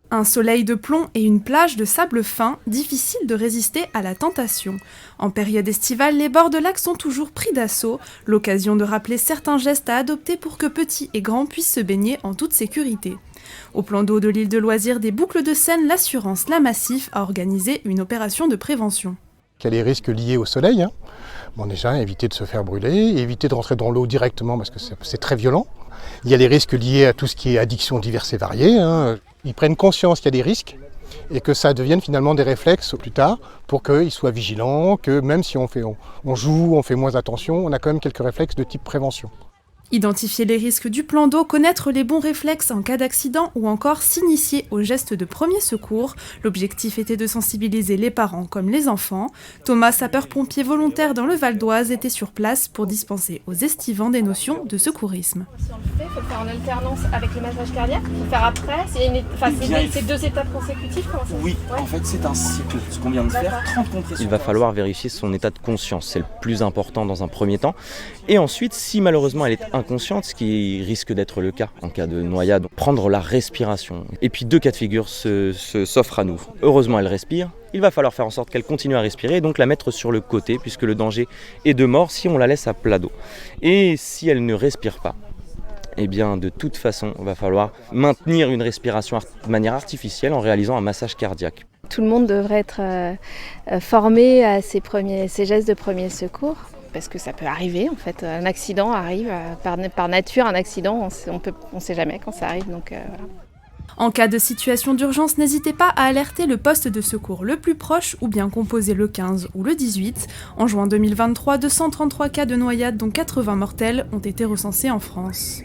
Un soleil de plomb et une plage de sable fin, difficile de résister à la tentation. En période estivale, les bords de lac sont toujours pris d'assaut, l'occasion de rappeler certains gestes à adopter pour que petits et grands puissent se baigner en toute sécurité. Au plan d'eau de l'île de loisirs des Boucles de Seine, l'assurance La Massif a organisé une opération de prévention. Il y a les risques liés au soleil. Bon, déjà, éviter de se faire brûler, éviter de rentrer dans l'eau directement parce que c'est très violent. Il y a les risques liés à tout ce qui est addiction diverses et variées. Ils prennent conscience qu'il y a des risques et que ça devienne finalement des réflexes plus tard pour qu'ils soient vigilants, que même si on joue, on fait moins attention, on a quand même quelques réflexes de type prévention. Identifier les risques du plan d'eau, connaître les bons réflexes en cas d'accident ou encore s'initier aux gestes de premier secours. L'objectif était de sensibiliser les parents comme les enfants. Thomas, sapeur-pompier volontaire dans le Val d'Oise, était sur place pour dispenser aux estivants des notions de secourisme. Si on le fait, il faut le faire en alternance avec le massage cardiaque. Il faut le faire après. C'est 2 étapes consécutives. Comment ça Oui, en fait c'est un cycle. Ce qu'on vient de faire, 30 compressions. Il va falloir vérifier son état de conscience, c'est le plus important dans un premier temps. Et ensuite, si malheureusement elle est inconsciente, ce qui risque d'être le cas en cas de noyade, prendre la respiration. Et puis 2 cas de figure s'offrent à nous. Heureusement elle respire, il va falloir faire en sorte qu'elle continue à respirer et donc la mettre sur le côté puisque le danger est de mort si on la laisse à plat dos. Et si elle ne respire pas, eh bien de toute façon, il va falloir maintenir une respiration de manière artificielle en réalisant un massage cardiaque. Tout le monde devrait être formé à ces gestes de premier secours. Parce que ça peut arriver, en fait, un accident arrive, par nature, un accident, on ne sait jamais quand ça arrive, donc voilà. En cas de situation d'urgence, n'hésitez pas à alerter le poste de secours le plus proche ou bien composer le 15 ou le 18. En juin 2023, 233 cas de noyade, dont 80 mortels, ont été recensés en France.